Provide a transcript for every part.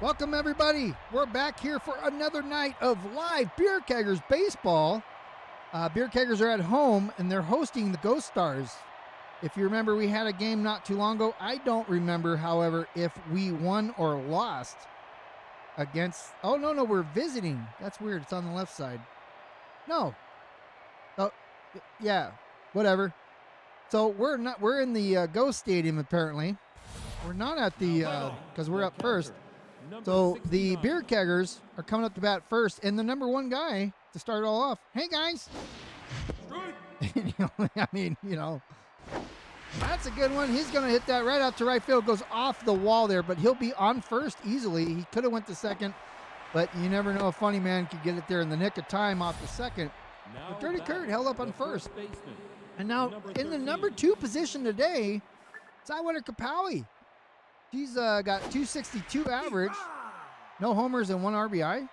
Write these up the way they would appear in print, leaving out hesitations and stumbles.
Welcome, everybody. We're back here for another night of live Beer Keggers baseball. Beer Keggers are at home, and they're hosting the Ghost Stars. If you remember, we had a game not too long ago. I don't remember, however, if we won or lost against... Oh, no, we're visiting. That's weird. It's on the left side. No. Oh, yeah, whatever. So we're in the Ghost Stadium, apparently. We're not at the... because we're up first. So the Beer Keggers are coming up to bat first, and the number one guy to start it all off. Hey, guys. That's a good one. He's going to hit that right out to right field. Goes off the wall there, but he'll be on first easily. He could have went to second, but you never know. A funny man could get it there in the nick of time off the second. But Dirty Kurt held up on first. And now in the number 2 position today, it's Kungfubeer. She's got 262 average, no homers and 1 RBI.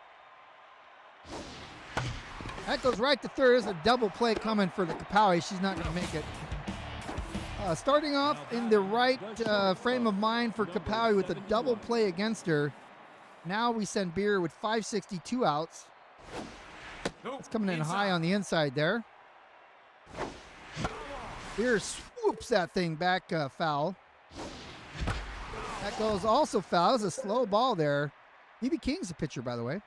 That goes right to third. There's a double play coming for the Kungfubeer. She's not going to make it. Starting off in the right frame of mind for Kungfubeer with a double play against her. Now we send Beer with 562 outs. It's coming in high on the inside there. Beer swoops that thing back foul. That goes also foul. It's a slow ball there. B.B. King's the pitcher, by the way.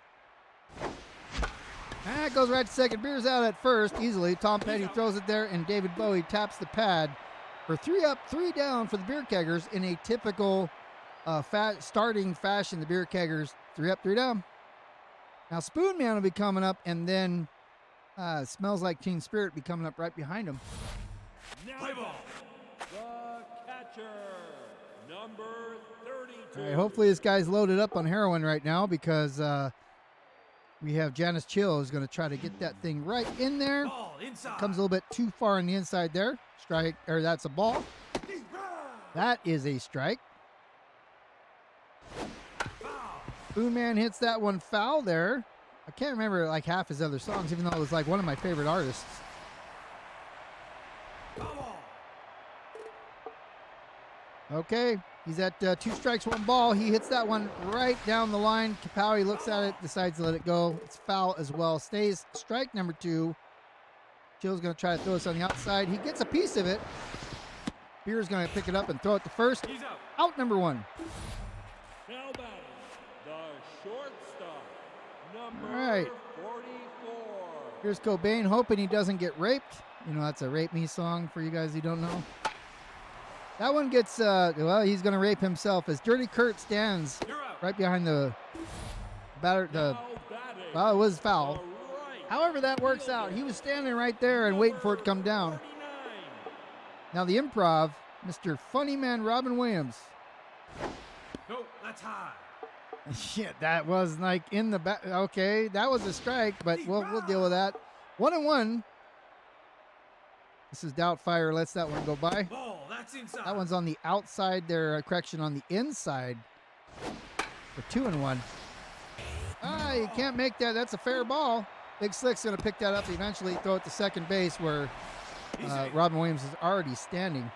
That goes right to second. Beer's out at first easily. Tom Petty throws it there, and David Bowie taps the pad for 3 up, 3 down for the Beer Keggers in a typical starting fashion. The Beer Keggers 3 up, 3 down. Now Spoon Man will be coming up, and then Smells Like Teen Spirit be coming up right behind him. Play ball. The catcher. Number 32. All right, hopefully this guy's loaded up on heroin right now because we have Janice Chill who's going to try to get that thing right in there. Ball inside. Comes a little bit too far on the inside there. Strike, or that's a ball. That is a strike. Boom Man hits that one foul there. I can't remember like half his other songs, even though it was like one of my favorite artists. Okay, he's at 2 strikes, 1 ball. He hits that one right down the line. Kungfubeer looks at it, decides to let it go. It's foul as well. Stays strike number 2. Chill's going to try to throw this on the outside. He gets a piece of it. Beer's going to pick it up and throw it to first. He's out. Out number 1. Now batting, the shortstop, number All right. 44. Here's Bourdain hoping he doesn't get raped. You know, that's a Rape Me song for you guys who don't know. That one gets, he's going to rape himself as Dirty Kurt stands right behind the batter. Well, it was foul. However, that works out. He was standing right there and waiting for it to come down. Now the improv, Mr. Funny Man Robin Williams. No, that's high. Shit, that was like in the back. Okay, that was a strike, but we'll deal with that. 1-1. This is Doubtfire. Lets that one go by. Ball, that's inside. That one's on the outside there. Correction, on the inside for 2-1. You can't make that. That's a fair ball. Big Slick's going to pick that up eventually, throw it to second base where Robin Williams is already standing.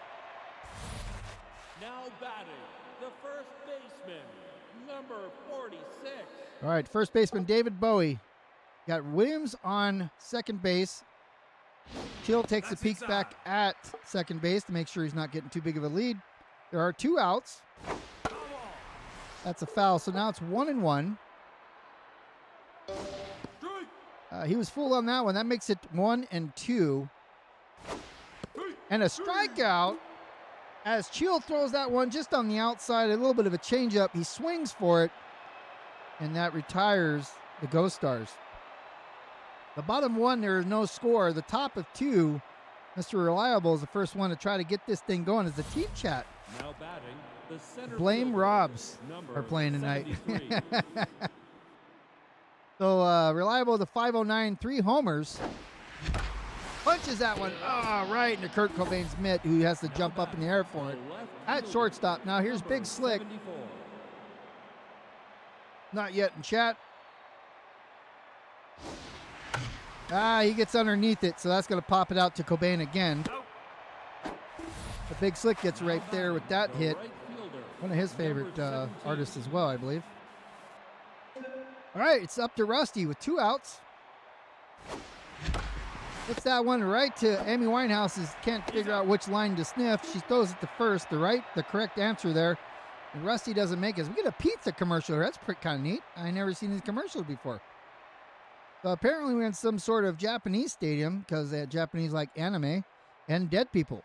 Now batting, the first baseman, number 46. All right, first baseman David Bowie. Got Williams on second base. Chill takes a peek back at second base to make sure he's not getting too big of a lead. There are 2 outs. That's a foul, so now it's 1-1. He was fooled on that one. That makes it 1-2. And a strikeout as Chill throws that one just on the outside. A little bit of a changeup. He swings for it, and that retires the Ghost Stars. The bottom 1, there is no score. The top of 2, Mr. Reliable is the first one to try to get this thing going as the team chat. Now batting, the center Blame fielder, Robs number are playing tonight. 73. So Reliable, the 509, 3 homers. Punches that one right into Kurt Cobain's mitt, who has to jump up in the air for it. At shortstop. Now here's Big Slick. 74. Not yet in chat. He gets underneath it, so that's going to pop it out to Cobain again. The Big Slick gets right there with that hit. One of his favorite artists as well, I believe. All right, it's up to Rusty with 2 outs. Puts that one right to Amy Winehouse's. Can't figure out which line to sniff. She throws it to first. The correct answer there. And Rusty doesn't make it. We get a pizza commercial here. That's pretty kind of neat. I never seen these commercials before. So apparently we're in some sort of Japanese stadium because they had Japanese like anime and dead people.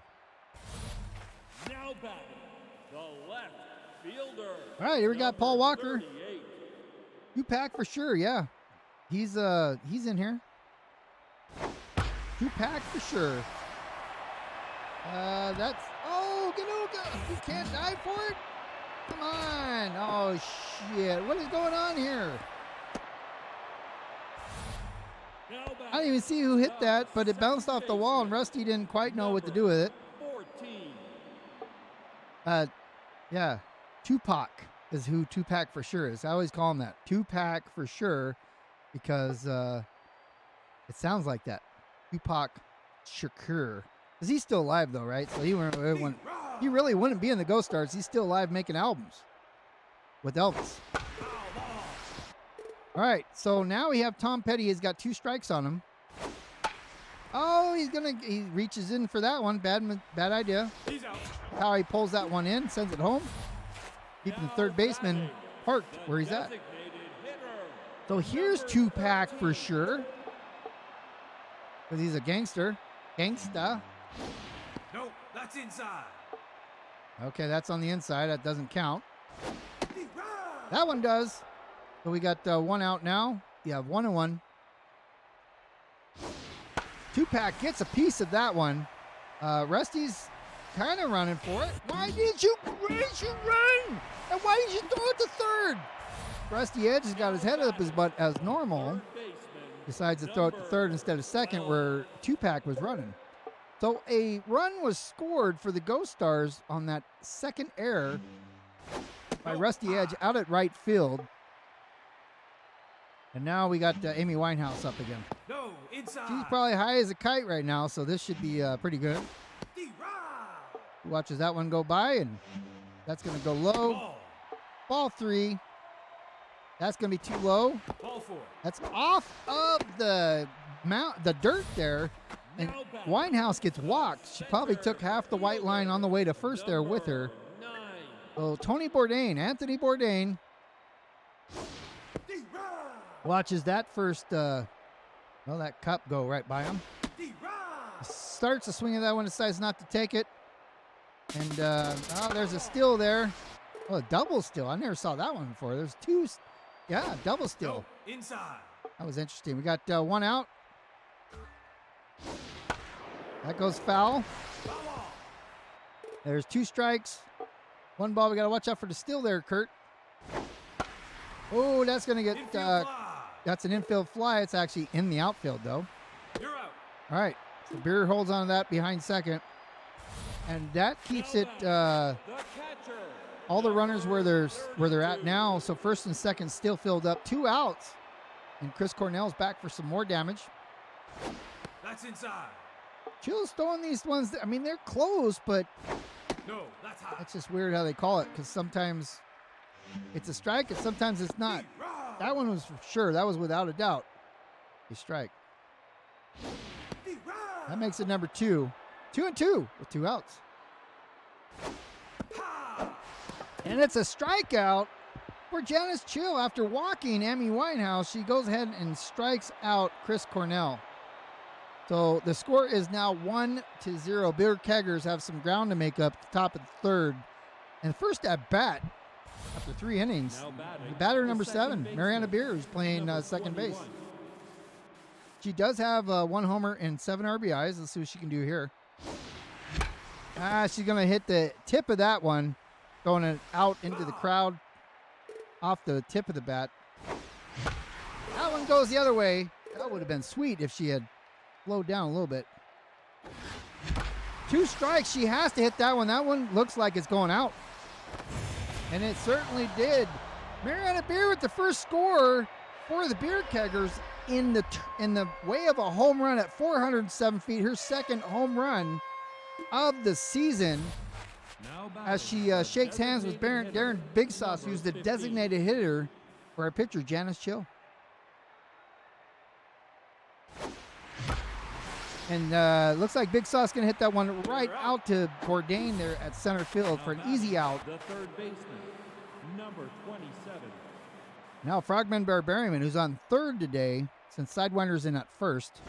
Now batting, the left fielder. All right, here we got Paul Walker. 38. Two-pack for sure, yeah. He's in here. Two-pack for sure. That's Ganuga. You can't dive for it. Come on. Oh shit. What is going on here? I didn't even see who hit that, but it bounced off the wall, and Rusty didn't quite know what to do with it. 14. Yeah, Tupac is who Tupac for sure is. I always call him that. Tupac for sure, because it sounds like that. Tupac Shakur. Because he's still alive, though, right? So he really wouldn't be in the Ghost Stars. He's still alive making albums with Elvis. All right, so now we have Tom Petty. He's got 2 strikes on him. Oh, he reaches in for that one. Bad idea. He's out. How he pulls that one in, sends it home. Keeping the third baseman parked where he's at. So here's Tupac for sure. Because he's a gangster. Gangsta. No, that's inside. Okay, that's on the inside. That doesn't count. That one does. So we got 1 out now. You have 1-1. Tupac gets a piece of that one. Rusty's kind of running for it. Why did you run? And why did you throw it to third? Rusty Edge has got his head up his butt as normal. Decides to throw it to third instead of second where Tupac was running. So a run was scored for the Ghost Stars on that second error by Rusty Edge out at right field. And now we got Amy Winehouse up again. No, inside. She's probably high as a kite right now, so this should be pretty good. He watches that one go by, and that's going to go low. Ball 3. That's going to be too low. Ball 4. That's off of the dirt there. And Winehouse gets walked. She probably took half the white line on the way to first there with her. So Anthony Bourdain, watches that first, that cup go right by him. Starts to swing at that one, decides not to take it. And, there's a steal there. Oh, a double steal. I never saw that one before. There's 2, double steal. No, inside. That was interesting. We got 1 out. That goes foul. There's 2 strikes. 1 ball. We got to watch out for the steal there, Kurt. Oh, that's going to get, that's an infield fly. It's actually in the outfield, though. You're out. All right. So Beer holds on to that behind second. And that keeps it all the runners where they're at now. So first and second still filled up. 2 outs. And Chris Cornell's back for some more damage. That's inside. Chill's throwing these ones. I mean, they're close, but No, that's high. that's just weird how they call it, because sometimes it's a strike and sometimes it's not. That one was for sure. That was without a doubt a strike. That makes it number 2. 2-2 with 2 outs. And it's a strikeout for Janice Chill. After walking Amy Winehouse, she goes ahead and strikes out Chris Cornell. So the score is now 1-0. Beer Keggers have some ground to make up at the top of the third. And first at bat, after 3 innings, the batter number 7, Mariana Beer, who's playing second base. She does have 1 homer and 7 RBIs. Let's see what she can do here. She's going to hit the tip of that one, going it out into the crowd off the tip of the bat. That one goes the other way. That would have been sweet if she had slowed down a little bit. 2 strikes. She has to hit that one. That one looks like it's going out. And it certainly did. Mariana Beer with the first score for the Beer Keggers in the way of a home run at 407 feet. Her second home run of the season, as she shakes hands with Darren Big Sauce, who's the designated hitter for our pitcher, Janice Chill. And looks like Big Sauce going to hit that one right out to Bourdain there at center field for an easy out. The third baseman, number 27. Now Frogman Barbarian, who's on third today, since Sidewinder's in at first.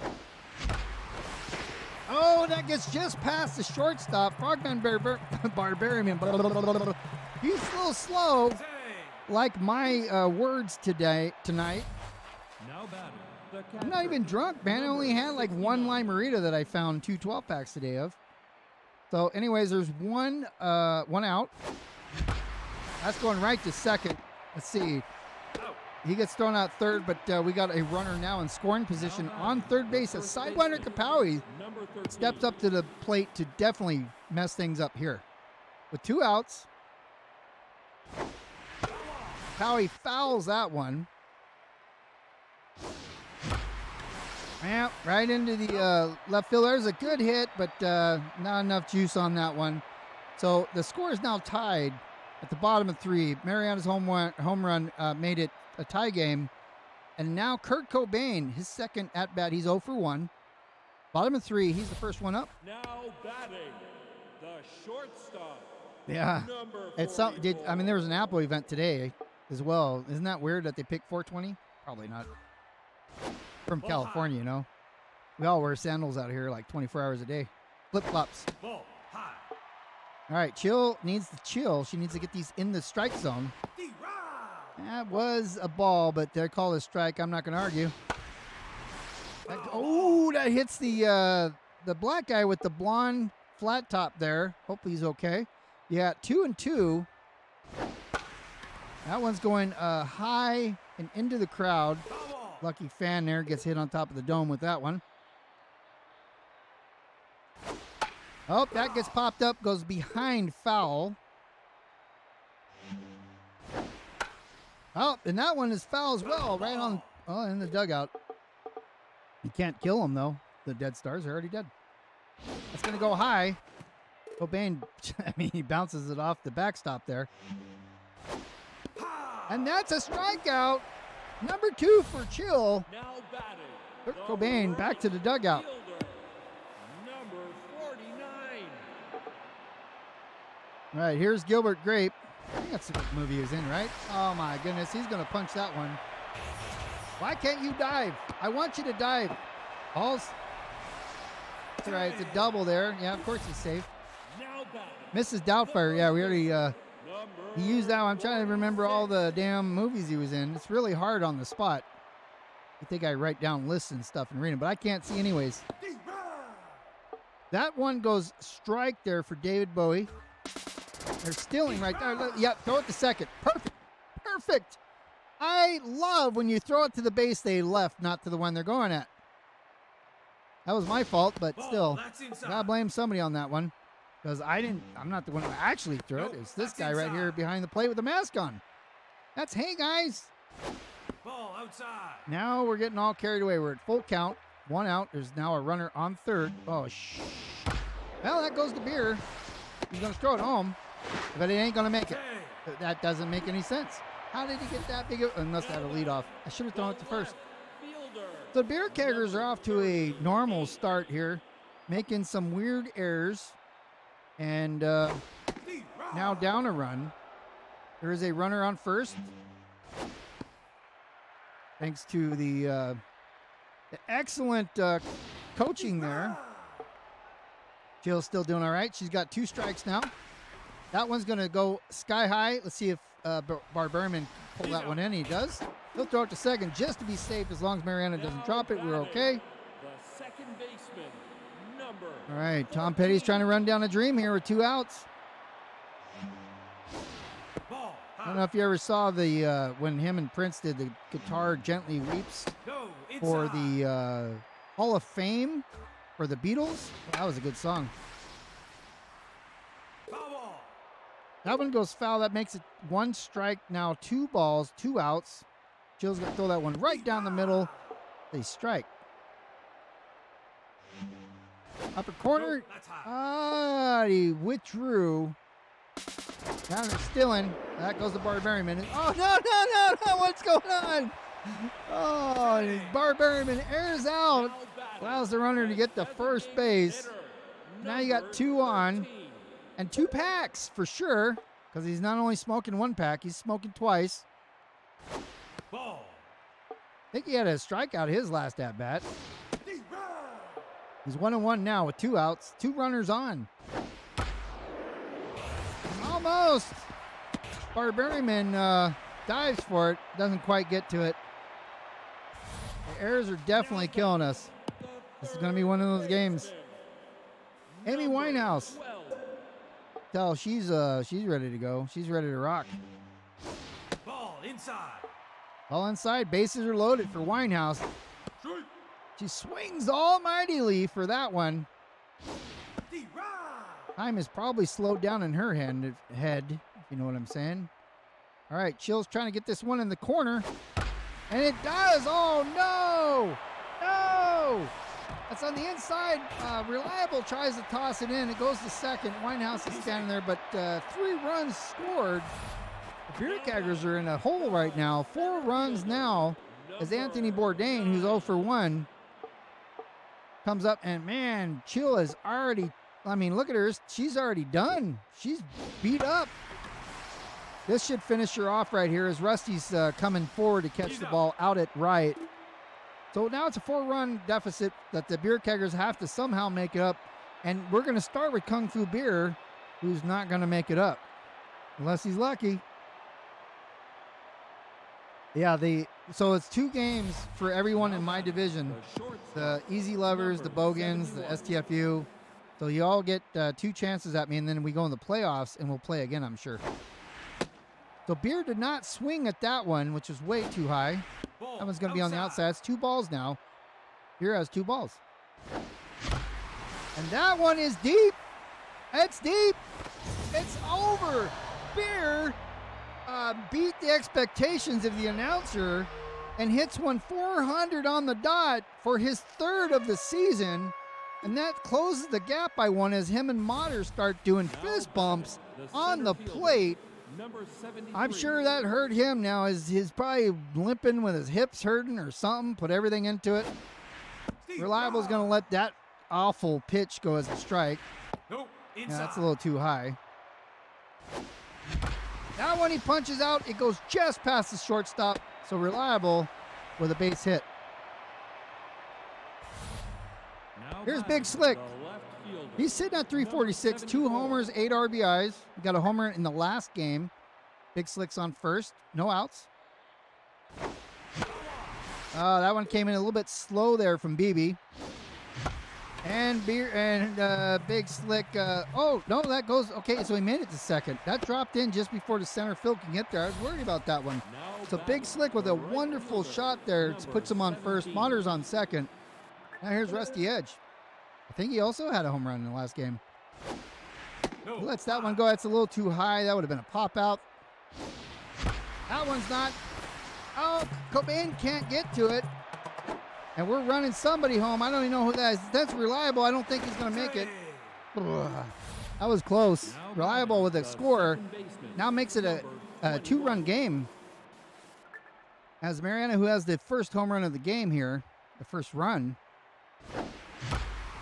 Oh, that gets just past the shortstop. Frogman Barbarian. He's a little slow, like my words tonight. Now batting, the I'm not even drunk, man. I only had like one Limerita that I found 2 12-packs today of. So anyways, there's one out. That's going right to second. Let's see. He gets thrown out third, but we got a runner now in scoring position on third base as Sidewinder Kapowie steps up to the plate to definitely mess things up here. With 2 outs, Kapowie fouls that one. Yeah, right into the left field. There's a good hit, but not enough juice on that one. So the score is now tied at the bottom of 3. Mariana's home run made it a tie game. And now Kurt Cobain, his second at-bat, he's 0 for 1. Bottom of 3, he's the first one up. Now batting, the shortstop. Yeah. It's there was an Apple event today as well. Isn't that weird that they picked 420? Probably not. From California, you know. We all wear sandals out here like 24 hours a day. Flip-flops. Ball high. All right, Chill needs to chill. She needs to get these in the strike zone. That was a ball, but they're called a strike. I'm not going to argue. That hits the black guy with the blonde flat top there. Hopefully he's okay. Yeah, 2-2. That one's going high and into the crowd. Lucky fan there gets hit on top of the dome with that one. Oh, that gets popped up, goes behind foul. Oh, and that one is foul as well, right on, in the dugout. You can't kill them, though. The dead stars are already dead. That's going to go high. Cobain, he bounces it off the backstop there. And that's a strikeout. Number 2 for Chill. Now batting, Kurt Cobain back to the dugout. fielder, number 49. All right, here's Gilbert Grape. I think that's the movie he was in, right? Oh, my goodness. He's going to punch that one. Why can't you dive? I want you to dive. That's right. It's a double there. Yeah, of course he's safe. Now batting, Mrs. Doubtfire. Yeah, we already he used that one. I'm trying to remember all the damn movies he was in. It's really hard on the spot. I think I write down lists and stuff and read them, but I can't see anyways. That one goes strike there for David Bowie. They're stealing right there. Yep, throw it to second. Perfect. I love when you throw it to the base they left, not to the one they're going at. That was my fault, but still, gotta blame somebody on that one. Because I'm not the one who actually threw it. It's this guy right here behind the plate with the mask on. That's, hey guys. Ball outside. Now we're getting all carried away. We're at full count. 1 out. There's now a runner on third. Oh, well, that goes to Beer. He's going to throw it home, but it ain't going to make it. That doesn't make any sense. How did he get that big? Unless I had a leadoff. I should have thrown it to first. So the Beer Keggers are off to a normal start here, making some weird errors. And now down a run. There is a runner on first. Thanks to the excellent coaching there. Jill's still doing all right. She's got 2 strikes now. That one's going to go sky high. Let's see if Barbarian pull that one in. He does. He'll throw it to second just to be safe. As long as Mariana doesn't drop it, we're okay. The second baseman, number. All right, Tom Petty's trying to run down a dream here with 2 outs. Ball I don't know if you ever saw the when him and Prince did the Guitar Gently Weeps for the Hall of Fame for the Beatles. That was a good song. Foul. That one goes foul. That makes it 1 strike. Now 2 balls, 2 outs. Jill's going to throw that one right down the middle. They strike. Upper corner. He withdrew. Now they're stealing. That goes to Barbarian. Oh, no. What's going on? Oh, Barbarian airs out. allows the runner to get to first base. Now you got 2 on, and 2 packs for sure, because he's not only smoking 1 pack, he's smoking twice. Ball. I think he had a strikeout his last at bat. He's 1-1 now with 2 outs, 2 runners on. Almost. Bourdain dives for it, doesn't quite get to it. The errors are definitely killing us. This is going to be one of those games. Amy Winehouse. Tell she's ready to go. She's ready to rock. Ball inside. All inside, bases are loaded for Winehouse. She swings almightily for that one. Time is probably slowed down in her head, if you know what I'm saying. All right, Chill's trying to get this one in the corner. And it does! Oh, no! No! That's on the inside. Reliable tries to toss it in. It goes to second. Winehouse is standing there, but 3 runs scored. The Beer Keggers are in a hole right now. 4 runs now as Anthony Bourdain, who's 0 for 1, comes up. And, man, Chill is already, I mean, look at her. She's already done. She's beat up. This should finish her off right here as Rusty's coming forward to catch the ball out at right. So now it's a 4-run deficit that the Beer Keggers have to somehow make it up. And we're going to start with Kungfubeer, who's not going to make it up. Unless he's lucky. Yeah, so it's 2 games for everyone in my division. The Easy Lovers, the Bogans, the STFU. So you all get 2 chances at me, and then we go in the playoffs, and we'll play again, I'm sure. So Beer did not swing at that one, which was way too high. That one's going to be on the outside. It's 2 balls now. Beer has 2 balls. And that one is deep. It's deep. It's over. Beer beat the expectations of the announcer and hits one 400 on the dot for his 3rd of the season. And that closes the gap by 1 as him and Motter start doing fist bumps on the plate. I'm sure that hurt him now as he's probably limping with his hips hurting or something. Put everything into it. Reliable's going to let that awful pitch go as a strike. Yeah, that's a little too high. That one he punches out. It goes just past the shortstop. So Reliable with a base hit. Here's Big Slick. He's sitting at 346, 2 homers, 8 RBIs. He got a homer in the last game. Big Slick's on first, no outs. That one came in a little bit slow there from BB. And Big Slick, oh, no, that goes, okay, so he made it to second. That dropped in just before the center field can get there. I was worried about that one. So Big Slick with a wonderful shot there puts him on first. Motter's on second. Now here's Rusty Edge. I think he also had a home run in the last game. He lets that one go. That's a little too high. That would have been a pop out. That one's not. Oh, Cobain can't get to it. And we're running somebody home. I don't even know who that is. That's Reliable. I don't think he's going to make it. Ugh. That was close. Reliable with a score. Now makes it a 2-run game. As Mariana, who has the first home run of the game here, the first run,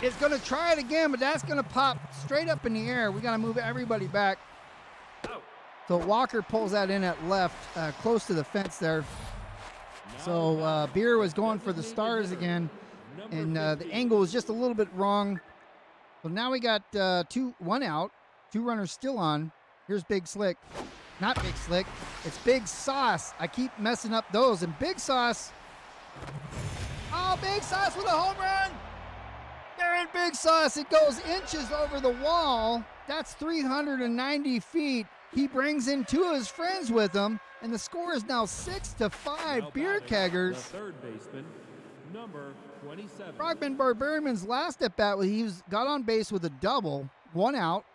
is going to try it again, but that's going to pop straight up in the air. We got to move everybody back. So Walker pulls that in at left, close to the fence there. So Beer was going for the Stars again, and the angle was just a little bit wrong. So now we got 1 out, 2 runners still on. Here's Big Slick. Not Big Slick. It's Big Sauce. I keep messing up those. And Big Sauce. Oh, Big Sauce with a home run. There in Big Sauce. It goes inches over the wall. That's 390 feet. He brings in 2 of his friends with him. And the score is now 6-5. Beer Keggers. Third baseman, number 27. Frogman Barbarian's last at bat, he got on base with a double. 1 out.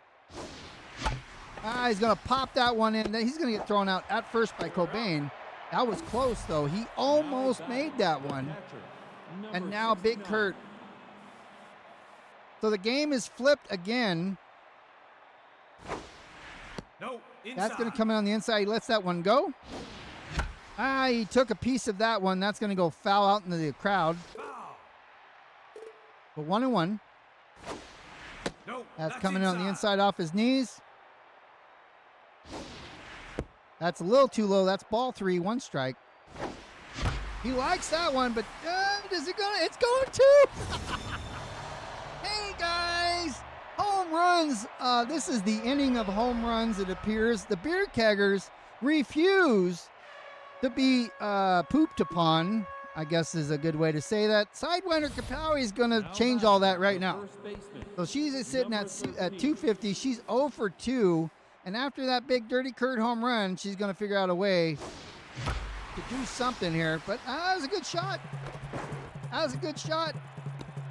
He's going to pop that one in. He's going to get thrown out at first by Cobain. That was close, though. He almost made that one. And now Big Kurt. So the game is flipped again. No, inside. That's going to come in on the inside. He lets that one go. He took a piece of that one. That's going to go foul out into the crowd. Foul. But 1-1. No, That's coming in on the inside off his knees. That's a little too low. That's ball 3, 1 strike. He likes that one, but is it gonna? It's going to. Hey guys, home runs. This is the inning of home runs. It appears the Beer Keggers refuse to be pooped upon. I guess is a good way to say that. Sidewinder Kapowie is going to change all that right now. So she's sitting at 250. She's 0 for 2. And after that big Dirty Kurt home run, she's going to figure out a way to do something here. But that was a good shot. That was a good shot.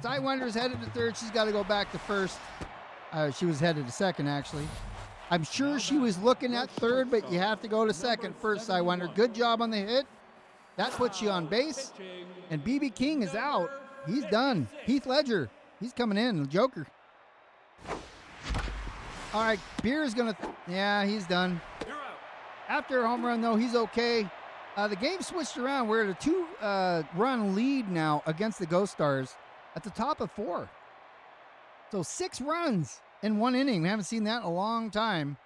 Sidewinder's headed to third. She's got to go back to first. She was headed to second, actually. I'm sure she was looking at third, but you have to go to second first, Sidewinder. Good job on the hit. That puts you on base. And BB King is out. He's done. Heath Ledger, he's coming in, the Joker. All right, Beer is going to, yeah, he's done. After a home run, though, he's okay. The game switched around. We're at a 2-run lead now against the Ghost Stars at the top of 4. So 6 runs in 1 inning. We haven't seen that in a long time.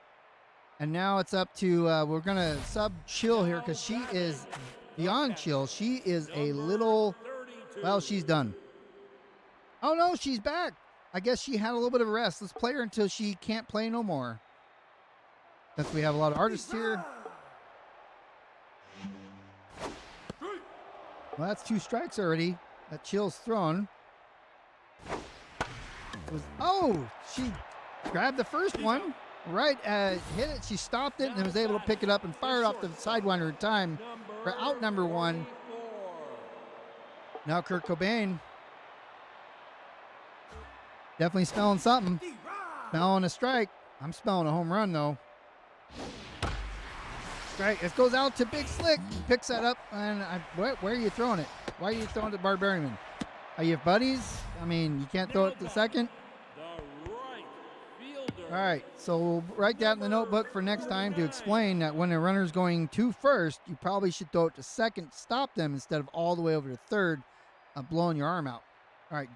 And now it's up to, we're going to sub Chill here because she is beyond Chill. She is a little, well, she's done. Oh, no, she's back. I guess she had a little bit of a rest. Let's play her until she can't play no more. Since we have a lot of artists here. Well, that's 2 strikes already. That Chill's thrown. Oh, she grabbed the first one. Right, hit it. She stopped it and was able to pick it up and fire it off the Sidewinder in time for out number 1. Now Kurt Cobain. Definitely smelling something. Smelling a strike. I'm smelling a home run, though. Strike. It goes out to Big Slick. He picks that up. And where are you throwing it? Why are you throwing it to Barbarian? Are you buddies? I mean, you can't throw it to second. All right, so we'll write that in the notebook for next time to explain that when a runner's going to first, you probably should throw it to second, stop them instead of all the way over to third, blowing your arm out. All right,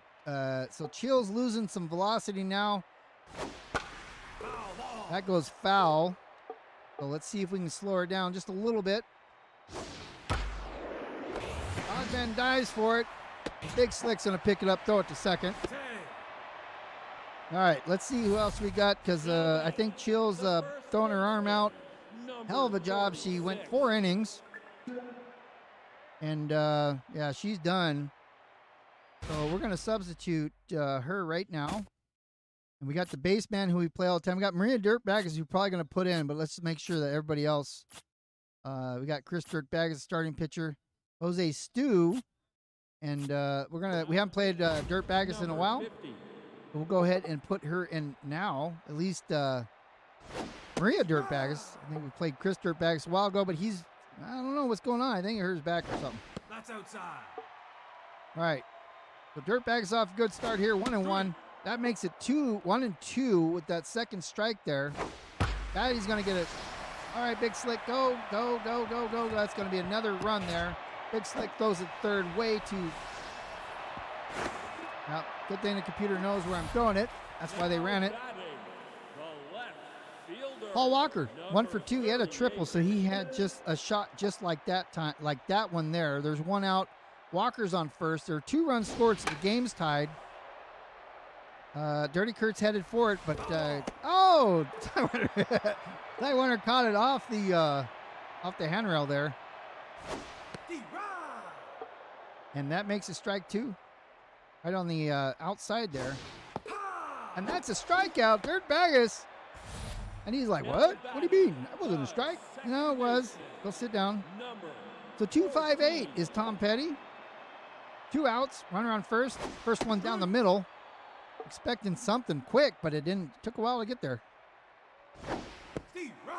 so Chill's losing some velocity now. That goes foul. So let's see if we can slow her down just a little bit. Oddman dives for it. Big Slick's going to pick it up, throw it to second. All right, let's see who else we got because I think Chill's throwing her arm out. Hell of a job. She went 4 innings. And, yeah, she's done. So we're going to substitute her right now. And we got the baseman who we play all the time. We got Maria Dirtbag who's probably going to put in, but let's make sure that everybody else. We got Chris Dirtbag as a starting pitcher. Jose Stu. And we haven't played Dirtbag in a while. We'll go ahead and put her in now. At least Maria Dirtbags. I think we played Chris Dirtbags a while ago, but I don't know what's going on. I think hers back or something. That's outside. All right. So Dirtbags off a good start here, 1-1. That makes it 1-2 with that second strike there. Patty's going to get it. All right, Big Slick, go, go, go, go, go. That's going to be another run there. Big Slick throws it third way too. Now, good thing the computer knows where I'm throwing it. That's why they ran it. Paul Walker, 1 for 2. He had a triple, so he had just a shot just like that time, like that one there. There's 1 out. Walker's on first. There are 2 runs scored, so the game's tied. Dirty Kurt's headed for it, but oh, Sidewinder caught it off the handrail there, and that makes it strike 2. Right on the outside there. And that's a strikeout. Dirtbagus. And he's like, what? What do you mean? That wasn't a strike. No, it was. Go sit down. So 2-5-8 is Tom Petty. 2 outs. Runner on first. First one down the middle. Expecting something quick, but it didn't. Took a while to get there.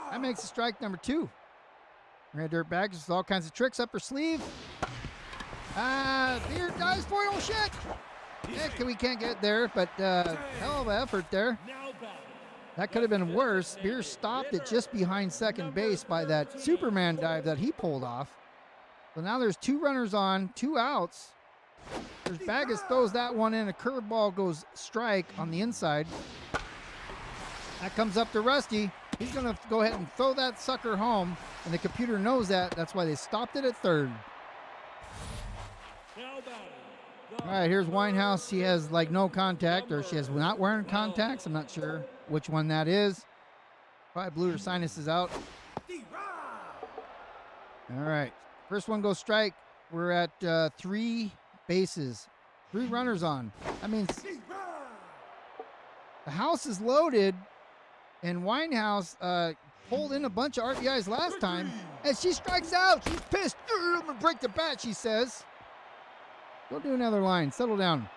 That makes it strike number 2. Red Dirtbagus with all kinds of tricks up her sleeve. Beer dives for it. Oh, shit. Yeah, we can't get there, but hell of an effort there. That could have been worse. Beer stopped it just behind second base by that Superman dive that he pulled off. So now there's 2 runners on, 2 outs. Baggis throws that one in. A curveball goes strike on the inside. That comes up to Rusty. He's going to go ahead and throw that sucker home, and the computer knows that. That's why they stopped it at third. All right, here's Winehouse. He has like no contact, or she has not wearing contacts. I'm not sure which one that is. Probably blew her sinuses out. All right, first one goes strike. We're at 3 bases, 3 runners on. That means the house is loaded, and Winehouse pulled in a bunch of RBIs last time, and she strikes out. She's pissed. I'm gonna break the bat, she says. Go do another line. Settle down.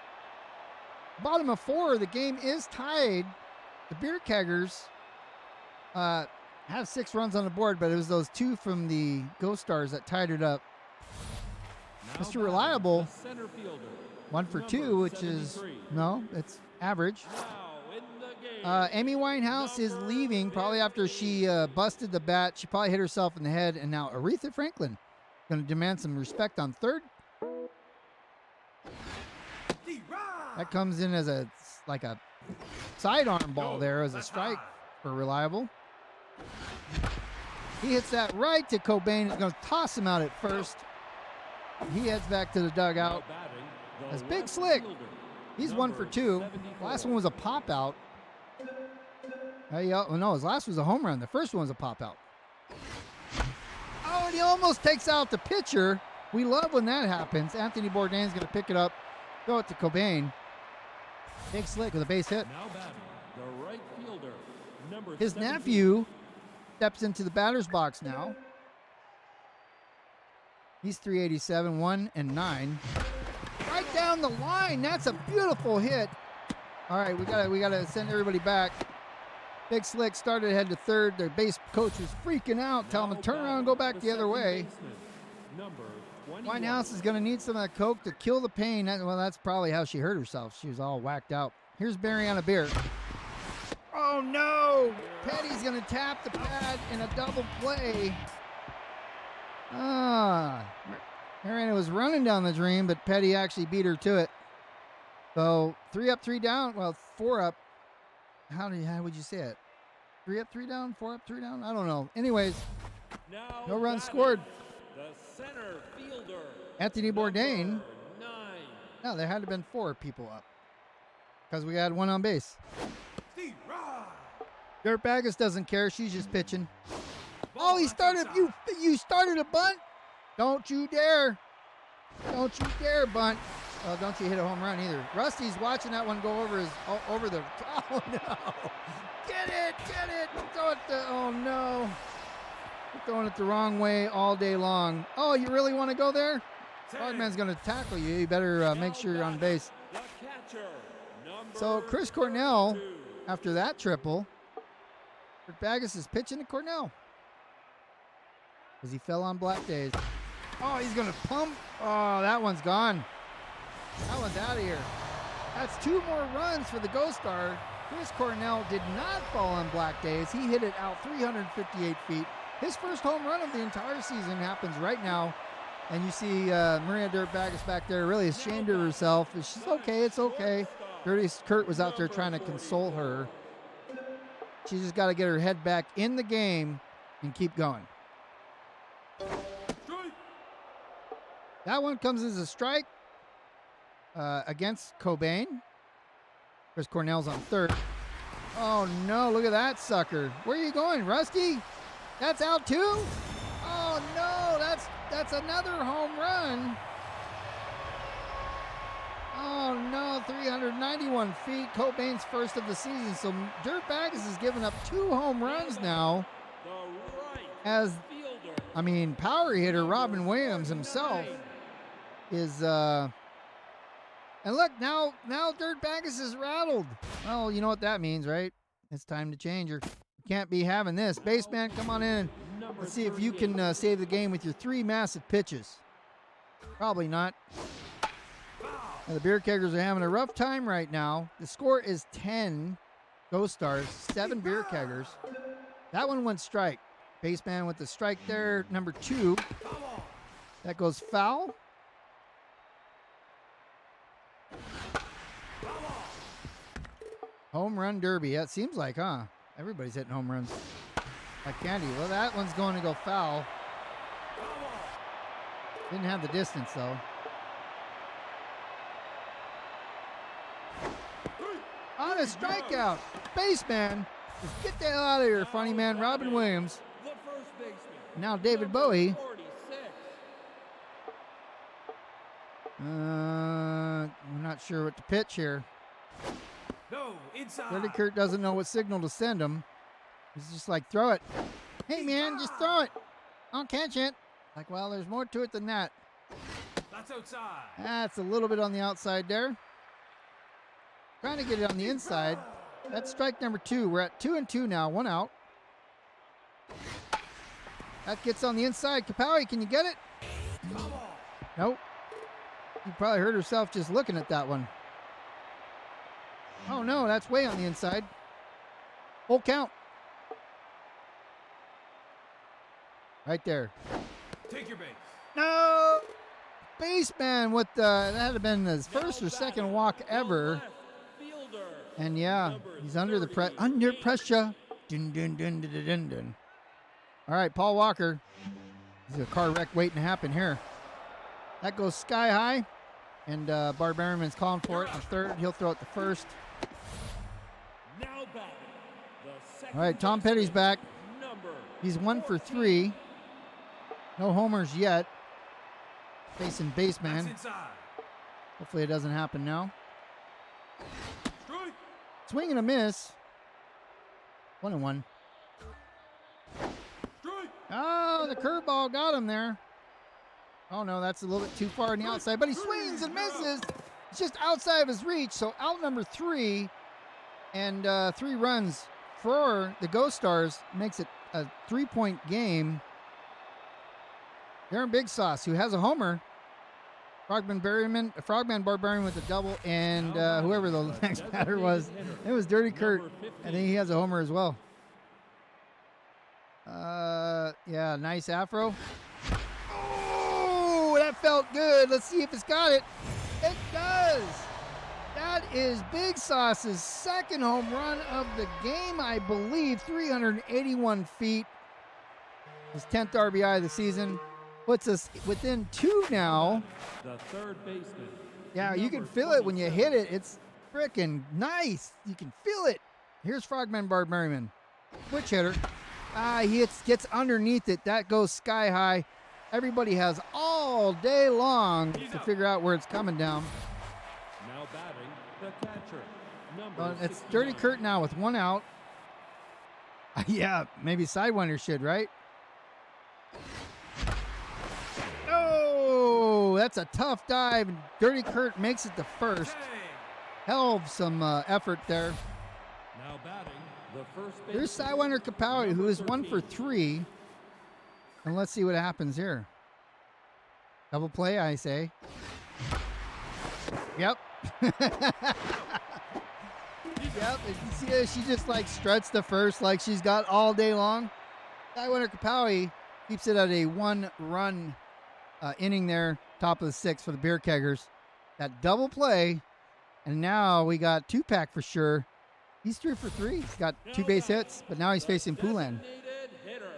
Bottom of 4. The game is tied. The Beer Keggers have 6 runs on the board, but it was those 2 from the Ghost Stars that tied it up. Mr. Reliable, 1 for 2, which is, no, it's average. Amy Winehouse is leaving probably after she busted the bat. She probably hit herself in the head, and now Aretha Franklin going to demand some respect on third. That comes in as a sidearm ball there as a strike for Reliable. He hits that right to Cobain. He's going to toss him out at first. He heads back to the dugout. That's Big Slick. He's 1 for 2. Last one was a pop out. No, his last was a home run. The first one was a pop out. Oh, and he almost takes out the pitcher. We love when that happens. Anthony Bourdain's going to pick it up, throw it to Cobain. Big Slick with a base hit. His nephew steps into the batter's box now. He's 387, 1 and 9. Right down the line. That's a beautiful hit. All right, we gotta send everybody back. Big Slick started ahead to third. Their base coach was freaking out, telling him to turn around and go back the other way. Winehouse is going to need some of that Coke to kill the pain. Well, that's probably how she hurt herself. She was all whacked out. Here's Mariana Beer. Oh, no. Petty's going to tap the pad in a double play. Mariana was running down the dream, but Petty actually beat her to it. So 3 up, 3 down. Well, 4 up. How would you say it? 3 up, 3 down, 4 up, 3 down? I don't know. Anyways, no runs scored. The center fielder, Anthony Bourdain. No, there had to have been 4 people up because we had 1 on base. Gilbert Grape doesn't care. She's just pitching. Oh, he started. You started a bunt. Don't you dare. Don't you dare bunt. Oh, don't you hit a home run either. Rusty's watching that one go over the. Oh no! Get it! Throw it oh no! You're throwing it the wrong way all day long. Oh, you really want to go there? Frogman's going to tackle you. You better make sure you're on base. So Chris Cornell, after that triple, Baggis is pitching to Cornell because he fell on black days. Oh, he's going to pump. Oh, that one's gone. That one's out of here. That's 2 more runs for the Ghost Star. Chris Cornell did not fall on black days. He hit it out 358 feet. His first home run of the entire season happens right now. And you see Maria Dirtbagis back there really ashamed of herself. She's okay, it's okay. Kurt was out there trying to console her. She just got to get her head back in the game and keep going. That one comes as a strike against Cobain. Chris Cornell's on third. Oh no, look at that sucker. Where are you going, Rusty? That's out too? Oh no, that's another home run. Oh no, 391 feet. Cobain's first of the season. So Dirtbagis is giving up 2 home runs now. As, power hitter Robin Williams himself is, and look, now Dirtbagis is rattled. Well, you know what that means, right? It's time to change her. Can't be having this. Baseman, come on in. Let's see if you can save the game with your 3 massive pitches. Probably not. Now, the Beer Keggers are having a rough time right now. The score is 10 Ghost Stars, 7 Beer Keggers. That one went strike. Baseman with the strike there, number 2. That goes foul. Home run derby. Yeah, it seems like, huh? Everybody's hitting home runs like candy. Well, that one's going to go foul. Didn't have the distance, though. On a strikeout. Baseman. Just get the hell out of here, funny man. Robin Williams. The first baseman. Now David Bowie. 46. We're not sure what to pitch here. No, inside. Dirty Kurt doesn't know what signal to send him. He's just like, throw it. Hey, man, just throw it. I'll catch it. Like, well, there's more to it than that. That's outside. That's a little bit on the outside there. Trying to get it on the inside. That's strike number 2. We're at 2-2 now. 1 out. That gets on the inside. Kapowie, can you get it? Nope. You probably hurt herself just looking at that one. Oh, no, that's way on the inside. Full count. Right there. Take your base. No! Baseman with that had to been his first or second walk ever. And yeah, he's under pressure. Dun, dun, dun, dun, dun, dun. All right, Paul Walker. There's a car wreck waiting to happen here. That goes sky high, and Bart Berriman's calling for it on third. He'll throw it to first. All right, Tom Petty's back. He's 1 for 3. No homers yet. Facing baseman. That's inside. Hopefully it doesn't happen now. Strike. Swing and a miss. 1-1. Strike. Oh, the curveball got him there. Oh, no, that's a little bit too far on the outside, but he swings and misses. It's just outside of his reach, so out number 3 and 3 runs for the Ghost Stars makes it a 3-point game. Darren Big Sauce, who has a homer. Frogman Bart Berriman with a double, and whoever the next batter was, it was Dirty Kurt. I think he has a homer as well. Yeah, nice afro. Oh, that felt good. Let's see if it's got it. It does. That is Big Sauce's second home run of the game, I believe. 381 feet. His 10th RBI of the season. Puts us within 2 now. The third baseman. Yeah, you can feel it when you hit it. It's freaking nice. You can feel it. Here's Frogman Bart Berriman. Switch hitter. He gets underneath it. That goes sky high. Everybody has all day long to figure out where it's coming down. Now batting, the catcher. Number It's 61. Dirty Kurt now with 1 out. Yeah, maybe Sidewinder should, right? Oh, that's a tough dive. Dirty Kurt makes it to first. Hell of some effort there. Now batting, the first baseman. Here's Sidewinder Kapowie, who is 1 for 3. And let's see what happens here. Double play, I say. Yep. Yep. And you see how she just like struts the first like she's got all day long. Sidewinder Kapowie keeps it at a 1-run inning there, top of the 6th for the Beer Keggers. That double play, and now we got 2-pack for sure. He's 3 for 3. He's got 2 base hits, but now he's facing Poulan. Designated hitter,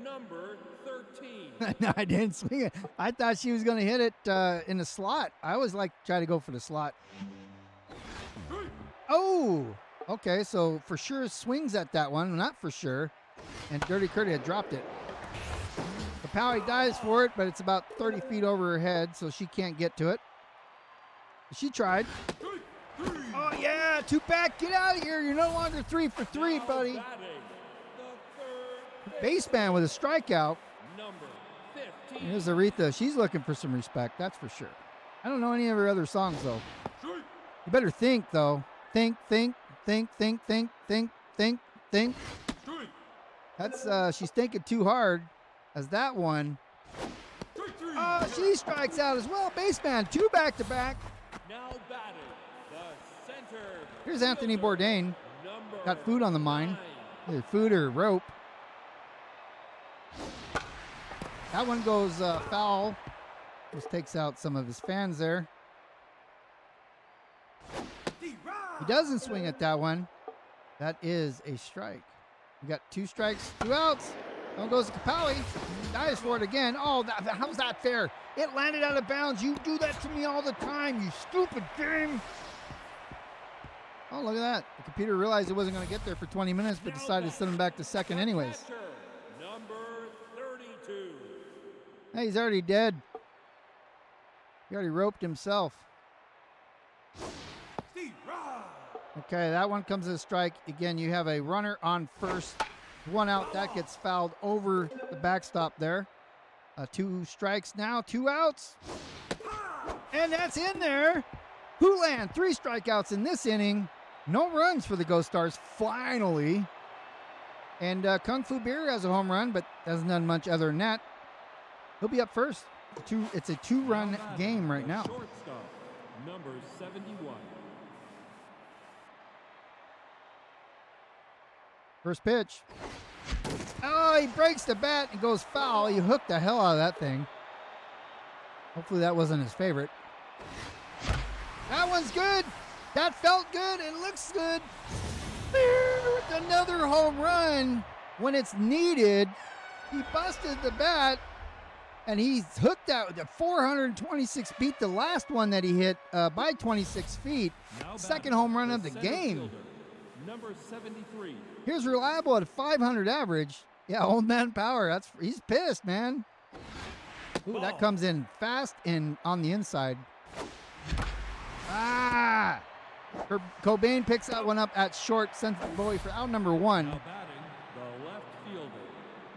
number 13. No, I didn't swing it. I thought she was going to hit it in the slot. I always like to try to go for the slot. Oh, okay. So for sure swings at that one. Not for sure. And Dirty Kurt had dropped it. Kapowie dives for it, but it's about 30 feet over her head, so she can't get to it. She tried. Oh, yeah. 2-pack. Get out of here. You're no longer 3 for 3, buddy. Batting, the third Baseman with a strikeout. number 15. Here's Aretha. She's looking for some respect, that's for sure. I don't know any of her other songs, though. You better think, though. Think. That's, she's thinking too hard, as that one. Oh, she strikes out as well. Baseman, 2 back-to-back. Now batting, the center. Here's Anthony Bourdain. Number Got food on the mind. 9. Either food or rope. That one goes foul. Just takes out some of his fans there. He doesn't swing at that one. That is a strike. We got 2 strikes, 2 outs. One goes to Capelli. He dives for it again. Oh, how's that fair? It landed out of bounds. You do that to me all the time, you stupid game. Oh, look at that. The computer realized it wasn't going to get there for 20 minutes, but decided to send him back to second anyways. Number 32. Hey, he's already dead. He already roped himself. Steve, rah! Okay, that one comes as a strike. Again, you have a runner on first. 1 out. That gets fouled over the backstop there. 2 strikes now, 2 outs. And that's in there. Hoolan, 3 strikeouts in this inning. No runs for the Ghost Stars, finally. And Kungfubeer has a home run, but hasn't done much other than that. He'll be up first. It's a 2-run game right now. Shortstop, number 71. First pitch. Oh, he breaks the bat and goes foul. He hooked the hell out of that thing. Hopefully that wasn't his favorite. That one's good. That felt good. It looks good. Another home run when it's needed. He busted the bat, and he's hooked out. The 426 beat the last one that he hit by 26 feet. Second home run of the game. Number 73. Here's reliable at a 500 average. Yeah, old man power. He's pissed, man. Ooh, that comes in fast and on the inside. Ah! Cobain picks that one up at short, sends the boy for out number 1. Now batting, the left fielder,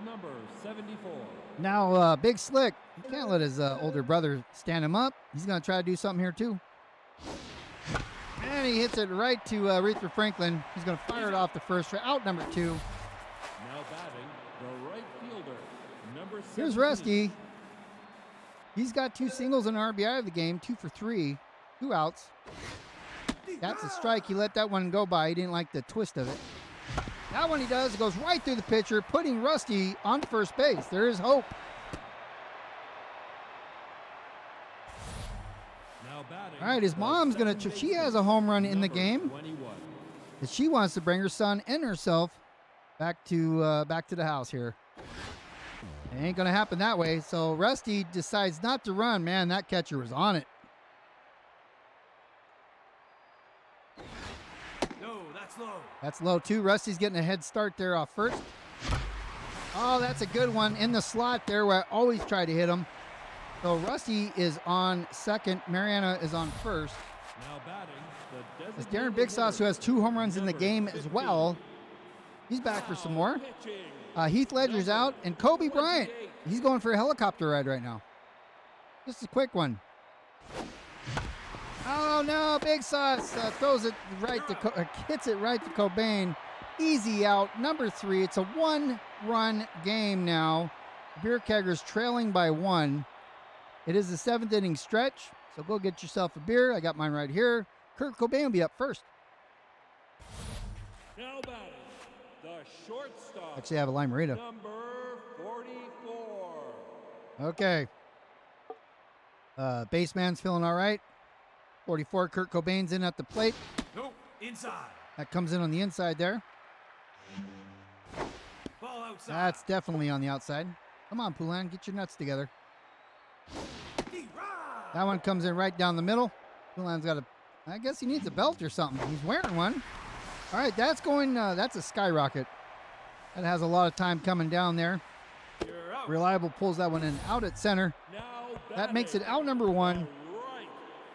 number 74. Now, Big Slick, he can't let his older brother stand him up. He's going to try to do something here, too. And he hits it right to Aretha Franklin. He's going to fire it off the first for out number 2. Now batting, the right fielder, number 17. Here's Rusty. He's got 2 singles and an RBI of the game, 2 for 3, 2 outs. That's a strike. He let that one go by. He didn't like the twist of it. That one he does. It goes right through the pitcher, putting Rusty on first base. There is hope. Now batting, All right, his mom's going to... She has a home run in the game. 21. And she wants to bring her son and herself back to the house here. It ain't going to happen that way. So Rusty decides not to run. Man, that catcher was on it. No, that's low. That's low, too. Rusty's getting a head start there off first. Oh, that's a good one in the slot there where I always try to hit him. So Rusty is on second. Mariana is on first. Now batting, the It's Darren Big Sauce, who has 2 home runs in the game as well. He's back for some more. Heath Ledger's out. And Kobe Bryant, he's going for a helicopter ride right now. Just a quick one. Oh, no. Big Sauce throws it right to hits it right to Cobain. Easy out. Number 3. It's a 1-run game now. Beer Keggers trailing by 1. It is the 7th inning stretch, so go get yourself a beer. I got mine right here. Kurt Cobain will be up first. Now batting, the shortstop. Actually, I have a Limerita. Number 44. Okay. Baseman's feeling all right. 44, Kurt Cobain's in at the plate. Nope, inside. That comes in on the inside there. Ball outside. That's definitely on the outside. Come on, Poulan, get your nuts together. That one comes in right down the middle. Poulan's got I guess he needs a belt or something. He's wearing one. All right, that's going, that's a skyrocket. That has a lot of time coming down there. You're out. Reliable pulls that one in out at center. Now That makes it batting, out number 1. the right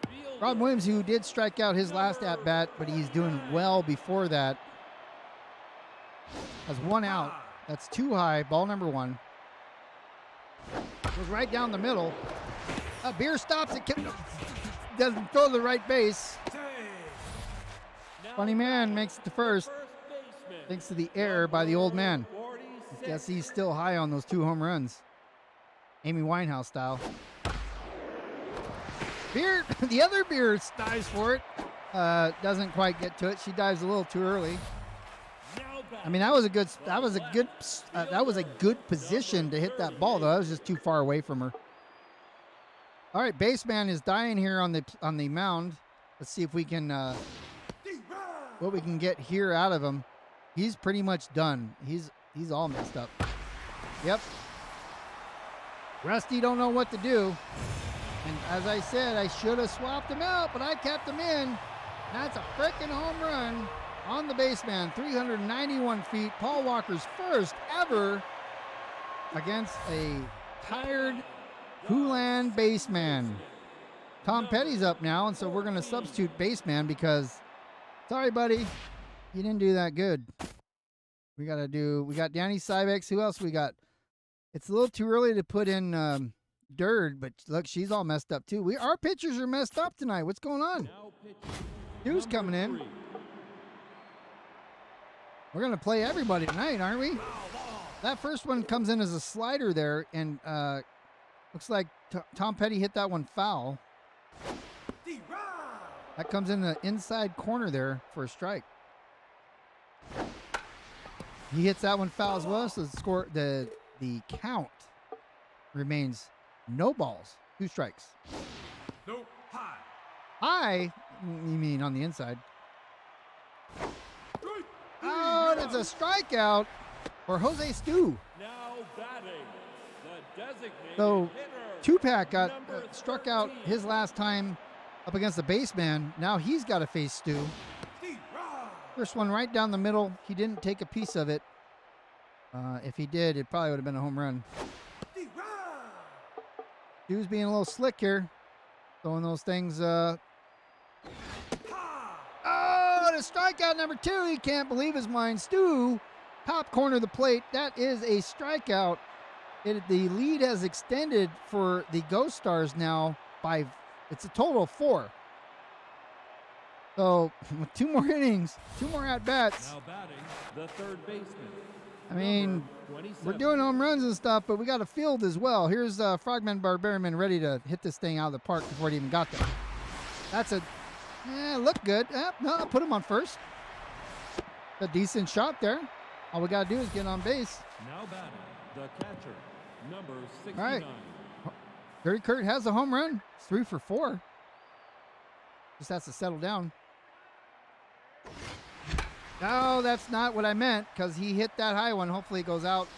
fielder, Rod Williams, who did strike out his last at-bat, but he's doing well before that, has 1 out. That's too high. Ball number 1. Goes right down the middle. Beer stops it. Doesn't throw to the right base. Save. now Funny man makes it to first. baseman, Thanks to the error by the old man. 46. Guess he's still high on those 2 home runs. Amy Winehouse style. Beer, the other Beer dives for it. Doesn't quite get to it. She dives a little too early. Now I mean, that was a good position to hit that ball, though. That was just too far away from her. All right, baseman is dying here on the mound. Let's see if we can what we can get here out of him. He's pretty much done. He's all messed up. Yep. Rusty don't know what to do. And as I said, I should have swapped him out, but I kept him in. That's a freaking home run on the baseman. 391 feet. Paul Walker's first ever against a tired Hoolan baseman. Tom Petty's up now, and so we're going to substitute baseman because, sorry, buddy, you didn't do that good. We got Danny Cybex. Who else we got? It's a little too early to put in Dird, but look, she's all messed up too. Our pitchers are messed up tonight. What's going on? Who's coming in? We're going to play everybody tonight, aren't we? That first one comes in as a slider there, and looks like Tom Petty hit that one foul. That comes in the inside corner there for a strike. He hits that one foul as well, so the count remains no balls, 2 strikes. No, high. High? You mean on the inside? Oh, it's a strikeout for Jose Stu. Now batting, the designated So hitter, Tupac got number struck out 13. his last time up against the baseman. Now he's got to face Stu. First one right down the middle. He didn't take a piece of it. If he did, it probably would have been a home run. Stu's being a little slick here. Throwing those things. Oh, and a strikeout number 2. He can't believe his mind. Stu, top corner of the plate. That is a strikeout. The lead has extended for the Ghost Stars now by, it's a total of 4. So, with 2 more innings, 2 more at-bats. Now batting, the third baseman. I mean, number 27. we're doing home runs and stuff, but we got a field as well. Here's Frogman Barbarian ready to hit this thing out of the park before it even got there. That's look good. No, I'll put him on first. A decent shot there. All we got to do is get on base. Now batting, the catcher, number 69. All right. Dirty Kurt has a home run. It's 3 for 4. Just has to settle down. No, that's not what I meant, because he hit that high one. Hopefully it goes out.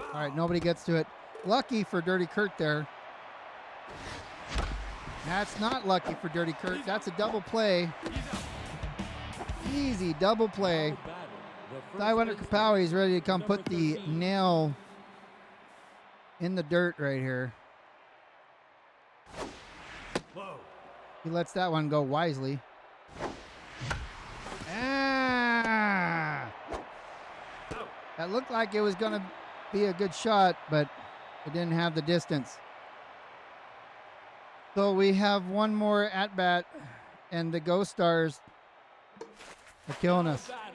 All right, nobody gets to it. Lucky for Dirty Kurt there. That's not lucky for Dirty Kurt. That's a double play. Easy double play. Now batting, the first Taiwan baseman, Kapow is ready to come number put the 13. nail in the dirt right here. Low. He lets that one go wisely. That looked like it was going to be a good shot, but it didn't have the distance. So we have one more at-bat, and the Ghost Stars are killing us. Batting,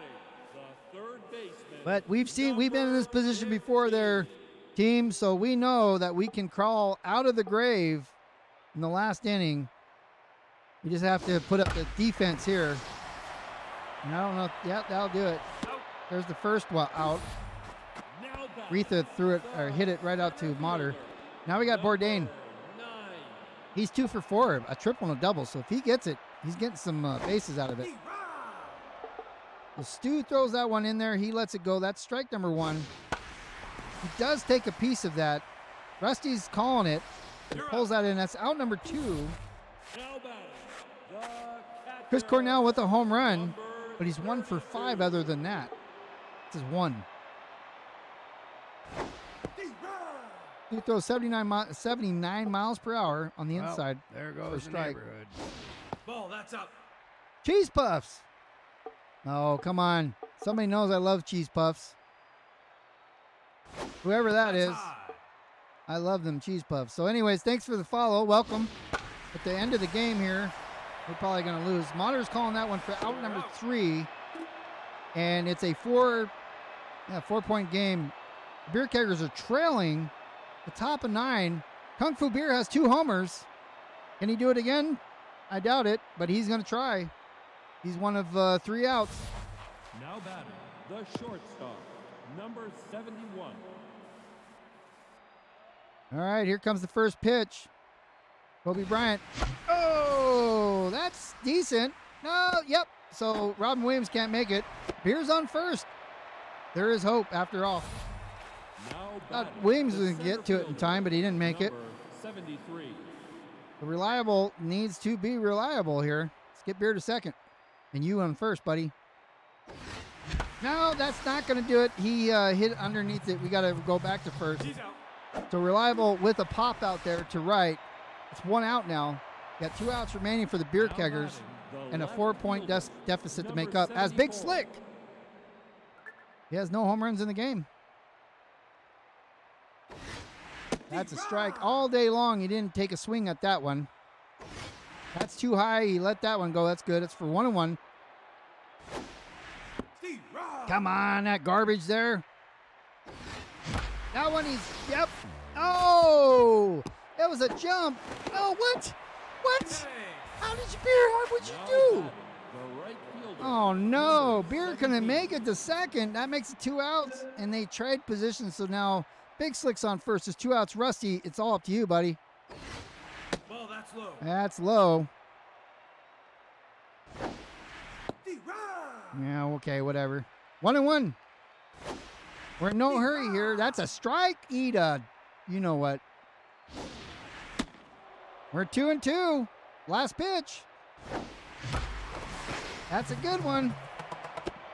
the third baseman, But we've been in this position before there, team, so we know that we can crawl out of the grave in the last inning. We just have to put up the defense here. And I don't know. Yeah, that'll do it. There's the first one out. Now batting, Retha threw it or hit it right out to Motter. Now we got Bourdain. 9. He's 2 for 4, a triple and a double. So if he gets it, he's getting some bases out of it. So Stu throws that one in there. He lets it go. That's strike number 1. He does take a piece of that. Rusty's calling it. He pulls that in. That's out number 2. Now batting, the catcher, Chris Cornell with a home run, number but he's 1 for 5 other than that. This is 1. He throws 79 miles per hour on the inside. There for a goes the strike. neighborhood. Ball, that's up. Cheese puffs. Oh, come on. Somebody knows I love cheese puffs. Whoever that That's is, high. I love them cheese puffs. So anyways, thanks for the follow. Welcome. At the end of the game here, we're probably going to lose. Motter's calling that one for out number 3. And it's a 4-point game. The Beer Keggers are trailing the top of 9. Kungfubeer has 2 homers. Can he do it again? I doubt it, but he's going to try. He's one of 3 outs. Now batting, the shortstop, number 71. All right, here comes the first pitch. Kobe Bryant. Oh, that's decent. No, yep. so Robin Williams can't make it. Beer's on first. There is hope after all. Thought Williams was going to get to it in time, but he didn't make it. 73. The reliable needs to be reliable here. Let's get Beer to second. And you on first, buddy. No, that's not going to do it. He hit underneath it. We got to go back to first. He's out. So reliable with a pop out there to right. It's 1 out now. Got 2 outs remaining for the Beer Keggers and a 4-point deficit to make up as Big Slick. He has no home runs in the game. That's a strike all day long. He didn't take a swing at that one. That's too high. He let that one go. That's good. It's for 1-1. Come on, that garbage there. That one yep. Oh, that was a jump. Oh, what? What? How did you, Beer? What'd you do? Oh, no. Beer couldn't make it to second. That makes it 2 outs, and they trade positions. So now Big Slick's on first. There's 2 outs. Rusty, it's all up to you, buddy. Well, that's low. That's low. Yeah, okay, whatever. 1-1. We're in no hurry here. That's a strike. Eat a, you know what. We're 2-2. Last pitch. That's a good one.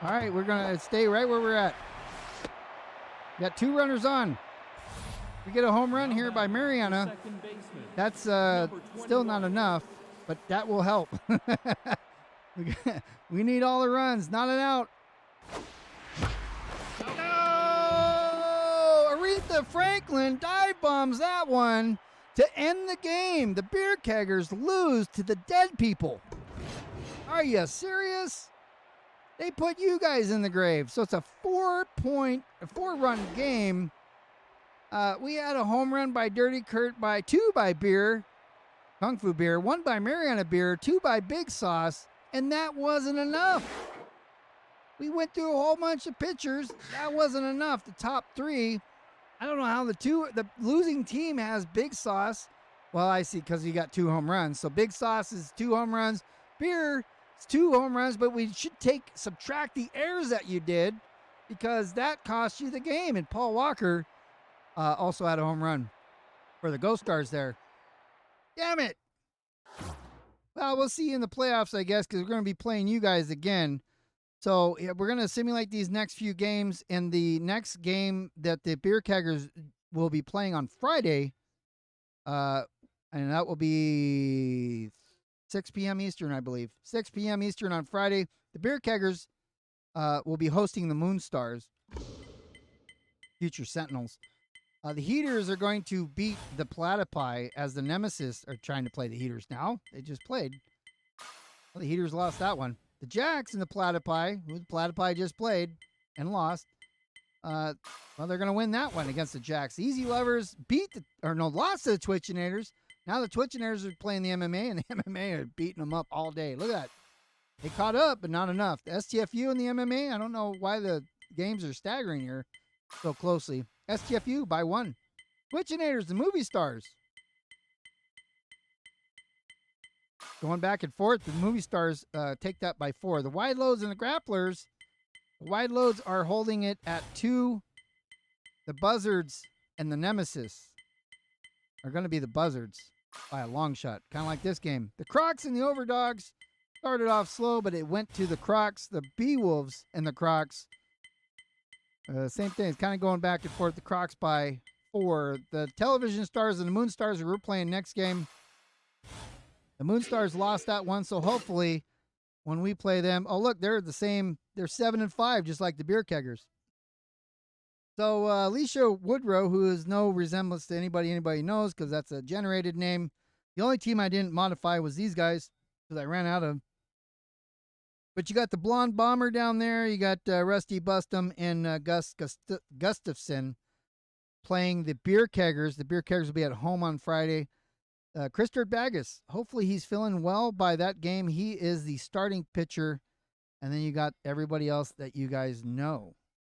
All right, we're going to stay right where we're at. Got 2 runners on. We get a home run here by Mariana. That's still not enough, but that will help. We need all the runs, not an out. No! Aretha Franklin dive bombs that one to end the game. The Beer Keggers lose to the dead people. Are you serious? They put you guys in the grave. So it's a 4-run game. We had a home run by Dirty Kurt, by 2 by Beer, Kungfubeer, 1 by Mariana Beer, 2 by Big Sauce, and that wasn't enough. We went through a whole bunch of pitchers. That wasn't enough. The top 3, I don't know how the losing team has Big Sauce. Well, I see, because you got 2 home runs. So Big Sauce is 2 home runs. Beer is 2 home runs, but we should subtract the errors that you did because that cost you the game. And Paul Walker also had a home run for the Ghost Stars there. Damn it. Well, we'll see you in the playoffs, I guess, because we're going to be playing you guys again. So yeah, we're going to simulate these next few games. And the next game that the Beer Keggers will be playing on Friday, and that will be 6 p.m. Eastern, I believe. 6 p.m. Eastern on Friday. The Beer Keggers will be hosting the Moon Stars, future Sentinels. The Heaters are going to beat the Platypi as the Nemesis are trying to play the Heaters now. They just played. Well, the Heaters lost that one. The Jacks and the Platypi, who the Platypi just played and lost, well, they're going to win that one against the Jacks. The Easy Lovers lost to the Twitchinators. Now the Twitchinators are playing the MMA, and the MMA are beating them up all day. Look at that. They caught up, but not enough. The STFU and the MMA, I don't know why the games are staggering here so closely. STFU by 1. Twitchinators, the Movie Stars. Going back and forth, the Movie Stars take that by 4. The Wide Loads and the Grapplers, the Wide Loads are holding it at 2. The Buzzards and the Nemesis are going to be the Buzzards by a long shot, kind of like this game. The Crocs and the Overdogs started off slow, but it went to the Crocs, the Beewolves and the Crocs. Same thing. It's kind of going back and forth. The Crocs by 4. The Television Stars and the Moon Stars are playing next game. The Moon Stars lost that one, so hopefully when we play them, oh look, they're the same. They're 7-5, just like the Beer Keggers. So Alicia Woodrow, who is no resemblance to anybody knows, because that's a generated name. The only team I didn't modify was these guys, because I ran out of. But you got the Blonde Bomber down there. You got Rusty Bustum and Gus Gustafson playing the Beer Keggers. The Beer Keggers will be at home on Friday. Christopher Baggis, hopefully he's feeling well by that game. He is the starting pitcher. And then you got everybody else that you guys know.